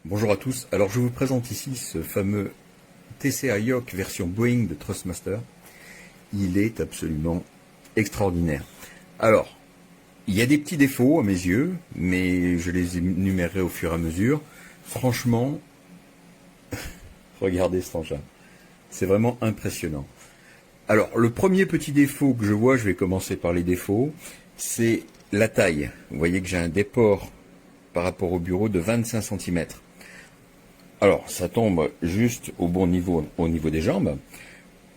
Bonjour à tous, alors je vous présente ici ce fameux TCA Yoke version Boeing de Thrustmaster. Il est absolument extraordinaire. Alors, il y a des petits défauts à mes yeux, mais je les énumérerai au fur et à mesure. Franchement, regardez cet engin, c'est vraiment impressionnant. Alors, le premier petit défaut que je vois, je vais commencer par les défauts, c'est la taille. Vous voyez que j'ai un déport par rapport au bureau de 25 cm. Alors, ça tombe juste au bon niveau, au niveau des jambes.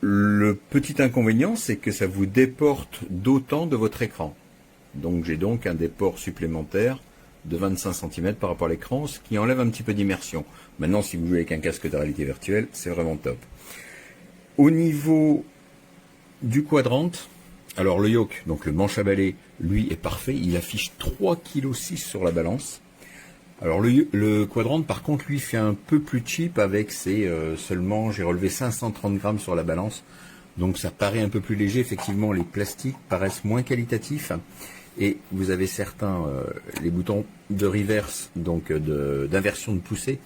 Le petit inconvénient, c'est que ça vous déporte d'autant de votre écran. Donc, j'ai donc un déport supplémentaire de 25 cm par rapport à l'écran, ce qui enlève un petit peu d'immersion. Maintenant, si vous jouez avec un casque de réalité virtuelle, c'est vraiment top. Au niveau du quadrant, alors le yoke, donc le manche à balai, lui est parfait. Il affiche 3,6 kg sur la balance. Alors le quadrant par contre lui fait un peu plus cheap avec ses seulement, j'ai relevé 530 grammes sur la balance, donc ça paraît un peu plus léger. Effectivement les plastiques paraissent moins qualitatifs et vous avez certains les boutons de reverse, donc d'inversion de poussée,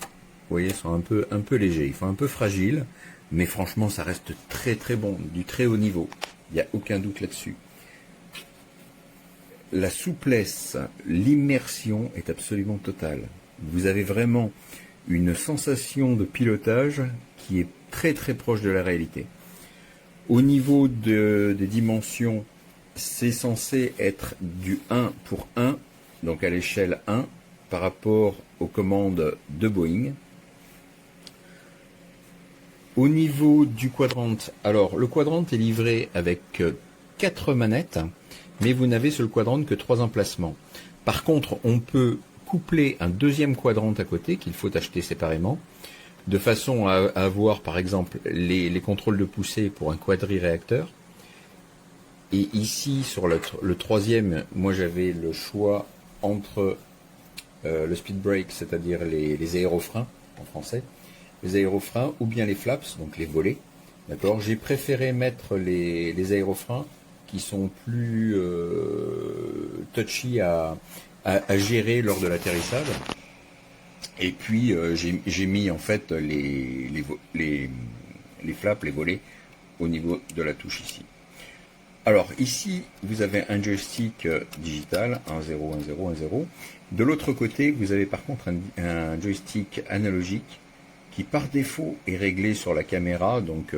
vous voyez, sont un peu légers, ils font un peu fragiles, mais franchement ça reste très très bon, du très haut niveau, il n'y a aucun doute là-dessus. La souplesse, l'immersion est absolument totale. Vous avez vraiment une sensation de pilotage qui est très très proche de la réalité. Au niveau des dimensions, c'est censé être du 1 pour 1, donc à l'échelle 1, par rapport aux commandes de Boeing. Au niveau du quadrant, alors le quadrant est livré avec 4 manettes, mais vous n'avez sur le quadrant que 3 emplacements. Par contre, on peut coupler un deuxième quadrant à côté qu'il faut acheter séparément, de façon à avoir par exemple les contrôles de poussée pour un quadri-réacteur. Et ici, sur le troisième, moi j'avais le choix entre le speed brake, c'est-à-dire les aérofreins en français, les aérofreins ou bien les flaps, donc les volets. D'accord. J'ai préféré mettre les aérofreins qui sont plus touchy à gérer lors de l'atterrissage. Et puis j'ai mis en fait les flaps, les volets au niveau de la touche ici. Alors ici vous avez un joystick digital 1 0 1 0 1 0. De l'autre côté vous avez par contre un joystick analogique qui par défaut est réglé sur la caméra, donc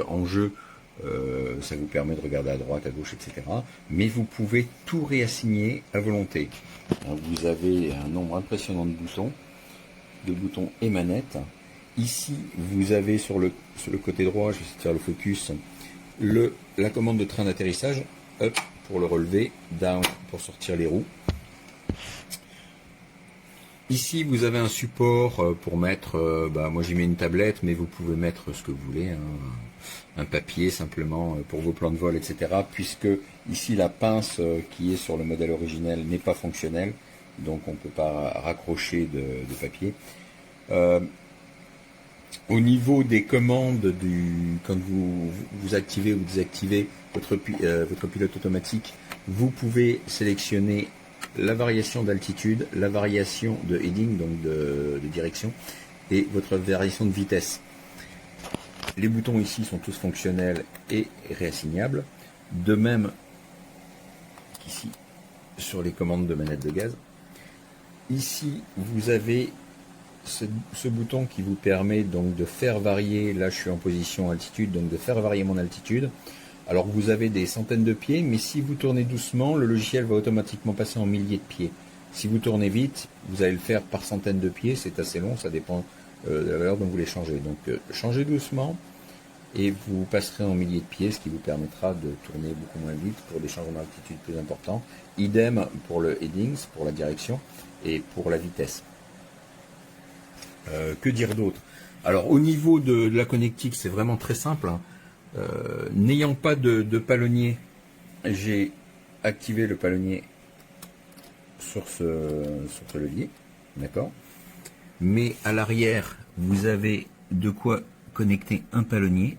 en jeu. Ça vous permet de regarder à droite, à gauche, etc. Mais vous pouvez tout réassigner à volonté. Donc vous avez un nombre impressionnant de boutons et manettes. Ici, vous avez sur le côté droit, je vais essayer de faire le focus, la commande de train d'atterrissage, up pour le relever, down pour sortir les roues. Ici, vous avez un support pour mettre, moi j'y mets une tablette, mais vous pouvez mettre ce que vous voulez, hein, un papier simplement pour vos plans de vol, etc. Puisque ici la pince qui est sur le modèle originel n'est pas fonctionnelle, donc on ne peut pas raccrocher de papier. Au niveau des commandes, quand vous activez ou désactivez votre pilote automatique, vous pouvez sélectionner la variation d'altitude, la variation de heading, donc de direction, et votre variation de vitesse. Les boutons ici sont tous fonctionnels et réassignables, de même qu'ici sur les commandes de manette de gaz. Ici vous avez ce bouton qui vous permet donc de faire varier, là je suis en position altitude, donc de faire varier mon altitude. Alors vous avez des centaines de pieds, mais si vous tournez doucement, le logiciel va automatiquement passer en milliers de pieds. Si vous tournez vite, vous allez le faire par centaines de pieds, c'est assez long, ça dépend de la valeur dont vous voulez changer. Donc changez doucement et vous passerez en milliers de pieds, ce qui vous permettra de tourner beaucoup moins vite pour des changements d'altitude plus importants. Idem pour le headings, pour la direction et pour la vitesse. Que dire d'autre? Alors au niveau de la connectique, c'est vraiment très simple, hein. N'ayant pas de palonnier, j'ai activé le palonnier sur ce levier, d'accord. Mais à l'arrière, vous avez de quoi connecter un palonnier.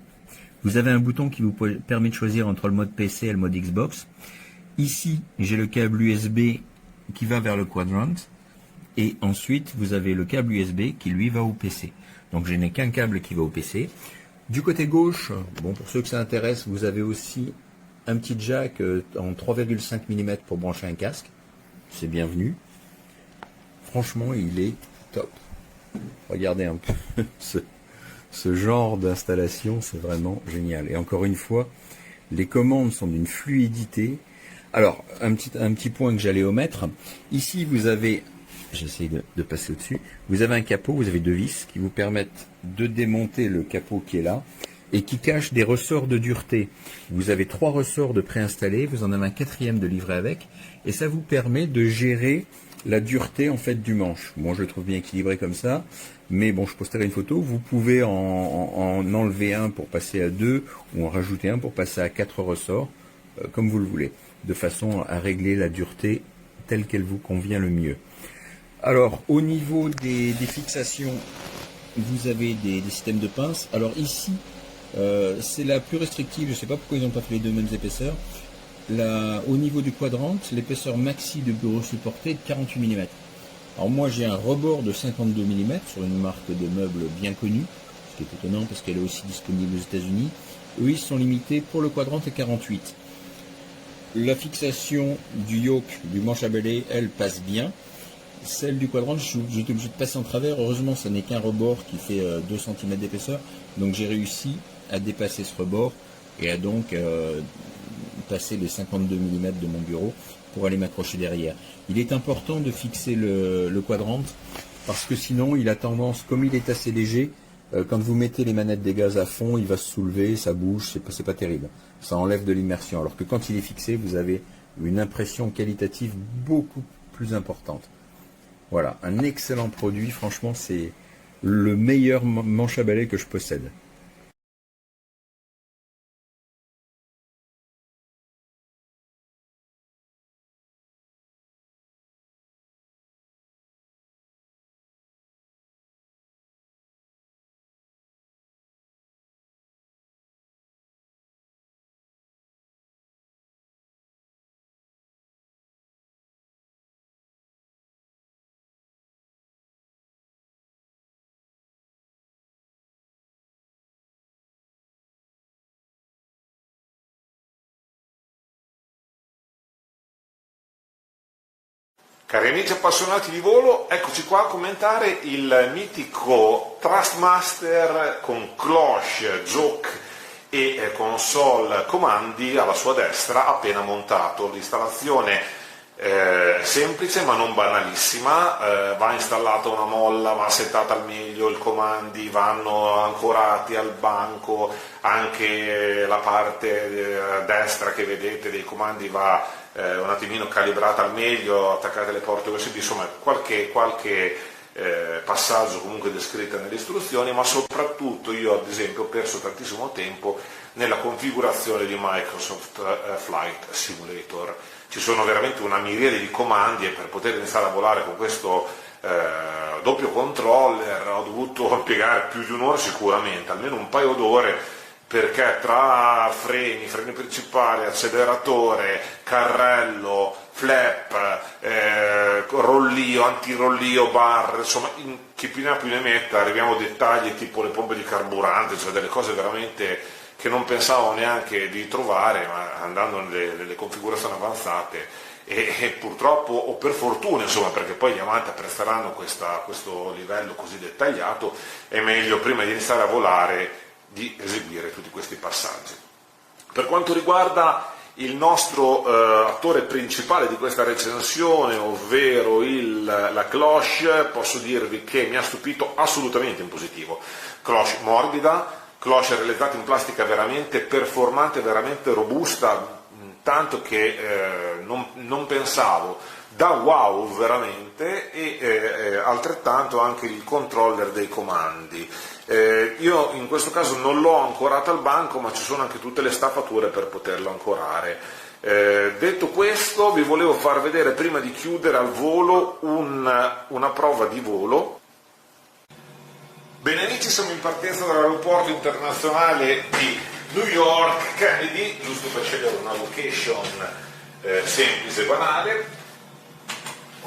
Vous avez un bouton qui vous permet de choisir entre le mode PC et le mode Xbox. Ici, j'ai le câble USB qui va vers le quadrant. et ensuite vous avez le câble USB qui lui va au PC. Donc je n'ai qu'un câble qui va au PC. Du côté gauche, bon, pour ceux que ça intéresse, vous avez aussi un petit jack en 3,5 mm pour brancher un casque. C'est bienvenu. Franchement, il est top. Regardez un peu ce genre d'installation, c'est vraiment génial. Et encore une fois, les commandes sont d'une fluidité. Alors, un petit point que j'allais omettre. Ici, vous avez, j'essaie de passer au-dessus, vous avez un capot, vous avez deux vis qui vous permettent de démonter le capot qui est là et qui cache des ressorts de dureté. Vous avez 3 ressorts de préinstallés, vous en avez un 4e de livré avec, et ça vous permet de gérer la dureté en fait du manche. Moi je le trouve bien équilibré comme ça, mais bon, je posterai une photo. Vous pouvez en enlever un pour passer à 2 ou en rajouter un pour passer à 4 ressorts, comme vous le voulez, de façon à régler la dureté telle qu'elle vous convient le mieux. Alors au niveau des fixations, vous avez des systèmes de pinces. Alors ici, c'est la plus restrictive, je ne sais pas pourquoi ils n'ont pas fait les deux mêmes épaisseurs. Au niveau du quadrante, l'épaisseur maxi de bureau supporté est de 48 mm. Alors moi j'ai un rebord de 52 mm sur une marque de meubles bien connue, ce qui est étonnant parce qu'elle est aussi disponible aux États-Unis. Eux ils sont limités pour le quadrante à 48. La fixation du yoke, du manche à balai, elle passe bien. Celle du quadrante, j'étais obligé de passer en travers. Heureusement, ça n'est qu'un rebord qui fait 2 cm d'épaisseur. Donc j'ai réussi à dépasser ce rebord et à donc passer les 52 mm de mon bureau pour aller m'accrocher derrière. Il est important de fixer le quadrante parce que sinon il a tendance, comme il est assez léger, quand vous mettez les manettes des gaz à fond, il va se soulever, ça bouge, c'est pas terrible. Ça enlève de l'immersion. Alors que quand il est fixé, vous avez une impression qualitative beaucoup plus importante. Voilà, un excellent produit, franchement c'est le meilleur manche à balai que je possède. Cari amici appassionati di volo, eccoci qua a commentare il mitico Thrustmaster con cloche, joke e console comandi alla sua destra appena montato. L'installazione semplice ma non banalissima, va installata una molla, va settata al meglio, i comandi vanno ancorati al banco, anche la parte destra che vedete dei comandi va un attimino calibrata al meglio, attaccate le porte USB, insomma qualche passaggio comunque descritto nelle istruzioni, ma soprattutto io ad esempio ho perso tantissimo tempo nella configurazione di Microsoft Flight Simulator. Ci sono veramente una miriade di comandi e per poter iniziare a volare con questo doppio controller ho dovuto impiegare più di un'ora sicuramente, almeno un paio d'ore, perché tra freni principali, acceleratore, carrello, flap, rollio, antirollio, barre, insomma chi più ne ha più ne metta, arriviamo a dettagli tipo le pompe di carburante, cioè delle cose veramente che non pensavo neanche di trovare, ma andando nelle configurazioni avanzate e purtroppo, o per fortuna, insomma, perché poi gli amanti apprezzeranno questo livello così dettagliato, è meglio prima di iniziare a volare di eseguire tutti questi passaggi. Per quanto riguarda il nostro attore principale di questa recensione, ovvero la cloche, posso dirvi che mi ha stupito assolutamente in positivo. Cloche morbida, cloche realizzata in plastica veramente performante, veramente robusta, tanto che non pensavo, da wow veramente, e altrettanto anche il controller dei comandi. Io in questo caso non l'ho ancorato al banco, ma ci sono anche tutte le staffature per poterlo ancorare. Detto questo, vi volevo far vedere prima di chiudere al volo una prova di volo. Bene amici, siamo in partenza dall'aeroporto internazionale di New York Kennedy, giusto per scegliere una location semplice e banale.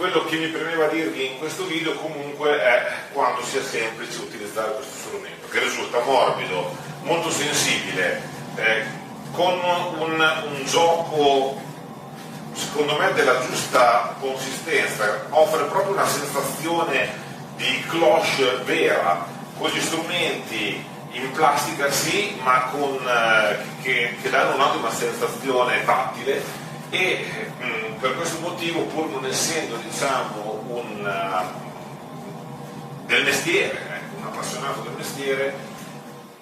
quello che mi premeva dirvi in questo video comunque è quanto sia semplice utilizzare questo strumento, che risulta morbido, molto sensibile, con un gioco secondo me della giusta consistenza, offre proprio una sensazione di cloche vera, con gli strumenti in plastica sì, ma che danno un'ottima sensazione tattile, e per questo motivo, pur non essendo diciamo del mestiere, un appassionato del mestiere,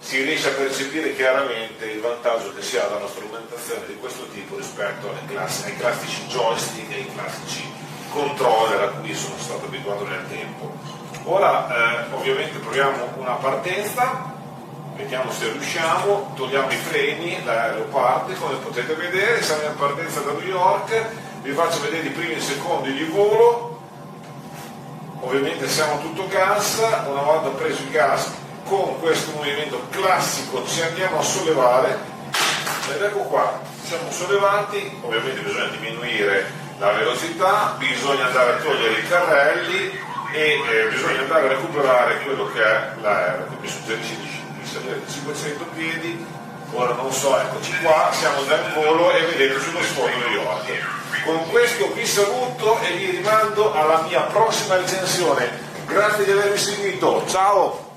si riesce a percepire chiaramente il vantaggio che si ha da una strumentazione di questo tipo rispetto ai classici joystick e ai classici controller a cui sono stato abituato nel tempo. Ora ovviamente proviamo una partenza, vediamo se riusciamo, togliamo i freni, l'aereo parte, come potete vedere siamo in partenza da New York, vi faccio vedere i primi secondi di volo, ovviamente siamo tutto gas, una volta preso il gas con questo movimento classico ci andiamo a sollevare, ed ecco qua, siamo sollevati, ovviamente bisogna diminuire la velocità, bisogna andare a togliere i carrelli e bisogna andare a recuperare quello che è l'aereo, che mi suggerisce di salire di 500 piedi, ora non so, eccoci qua, siamo già in volo e vedete sullo sfondo New York. Con questo vi saluto e vi rimando alla mia prossima recensione, grazie di avermi seguito, ciao!